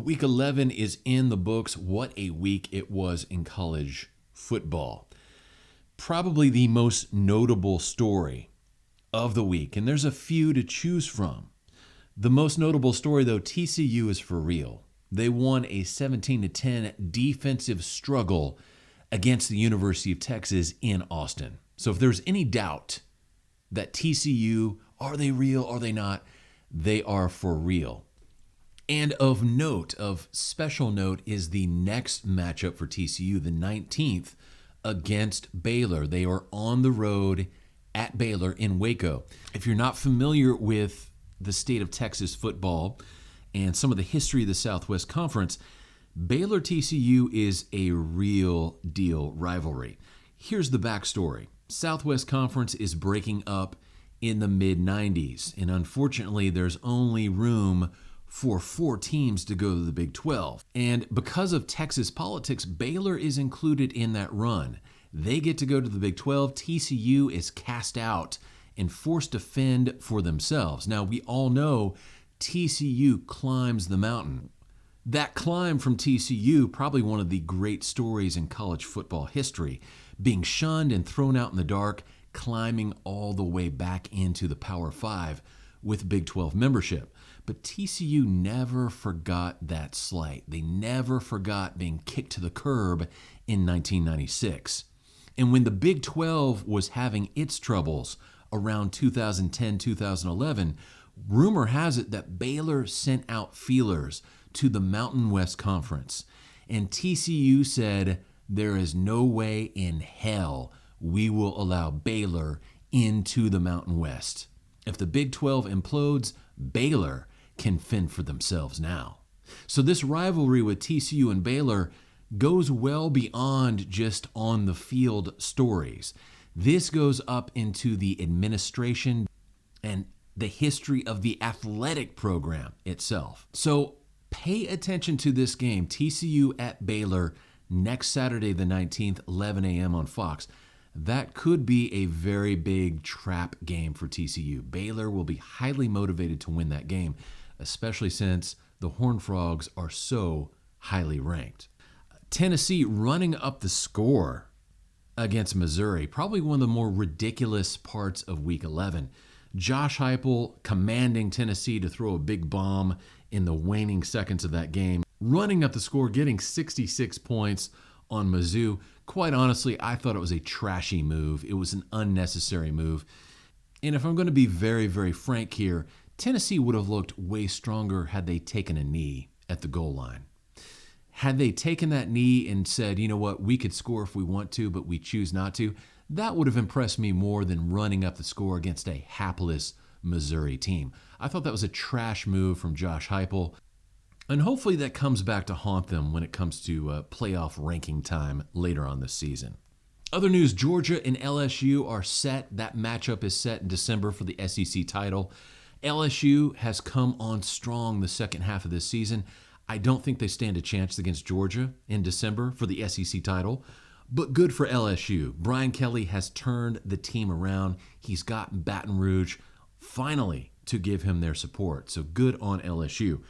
Week 11 is in the books. What a week it was in college football. Probably the most notable story of the week, and there's a few to choose from. The most notable story, though, TCU is for real. They won a 17-10 defensive struggle against the University of Texas in Austin. So if there's any doubt that TCU, are they real, are they not, they are for real. And of note, of special note, is the next matchup for TCU, the 19th, against Baylor. They are on the road at Baylor in Waco. If you're not familiar with the state of Texas football and some of the history of the Southwest Conference, Baylor TCU is a real deal rivalry. Here's the backstory. Southwest Conference is breaking up in the mid-90s, and unfortunately there's only room for 4 teams to go to the Big 12. And because of Texas politics, Baylor is included in that run. They get to go to the Big 12. TCU is cast out and forced to fend for themselves. Now, we all know TCU climbs the mountain. That climb from TCU, probably one of the great stories in college football history, being shunned and thrown out in the dark, climbing all the way back into the Power 5 with Big 12 membership. But TCU never forgot that slight. They never forgot being kicked to the curb in 1996. And when the Big 12 was having its troubles around 2010, 2011, rumor has it that Baylor sent out feelers to the Mountain West Conference. And TCU said, there is no way in hell we will allow Baylor into the Mountain West. If the Big 12 implodes, Baylor can fend for themselves now. So this rivalry with TCU and Baylor goes well beyond just on the field stories. This goes up into the administration and the history of the athletic program itself. So pay attention to this game, TCU at Baylor, next Saturday the 19th, 11 a.m. on Fox. That could be a very big trap game for TCU. Baylor will be highly motivated to win that game, especially since the Horned Frogs are so highly ranked. Tennessee running up the score against Missouri, probably one of the more ridiculous parts of Week 11. Josh Heupel commanding Tennessee to throw a big bomb in the waning seconds of that game, running up the score, getting 66 points on Mizzou. Quite honestly, I thought it was a trashy move. It was an unnecessary move. And if I'm going to be very, very frank here, Tennessee would have looked way stronger had they taken a knee at the goal line. Had they taken that knee and said, you know what, we could score if we want to, but we choose not to, that would have impressed me more than running up the score against a hapless Missouri team. I thought that was a trash move from Josh Heupel. And hopefully that comes back to haunt them when it comes to playoff ranking time later on this season. Other news, Georgia and LSU are set. That matchup is set in December for the SEC title. LSU has come on strong the second half of this season. I don't think they stand a chance against Georgia in December for the SEC title, but good for LSU. Brian Kelly has turned the team around. He's got Baton Rouge finally to give him their support. So good on LSU.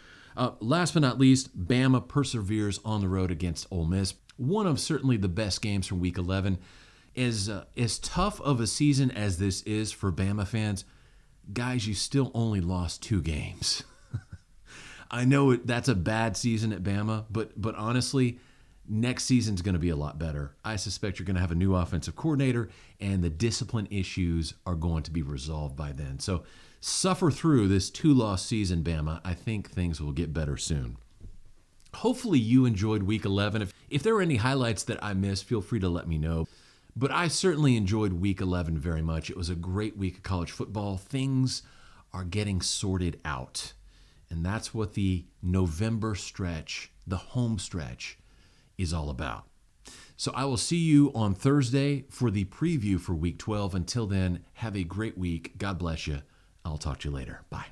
Last but not least, Bama perseveres on the road against Ole Miss. One of certainly the best games from Week 11. As tough of a season as this is for Bama fans, guys, you still only lost 2 games. I know that's a bad season at Bama, but honestly, next season's going to be a lot better. I suspect you're going to have a new offensive coordinator, and the discipline issues are going to be resolved by then. So suffer through this 2-loss season, Bama. I think things will get better soon. Hopefully you enjoyed Week 11. If there were any highlights that I missed, feel free to let me know. But I certainly enjoyed Week 11 very much. It was a great week of college football. Things are getting sorted out. And that's what the November stretch, the home stretch, is all about. So I will see you on Thursday for the preview for Week 12. Until then, have a great week. God bless you. I'll talk to you later. Bye.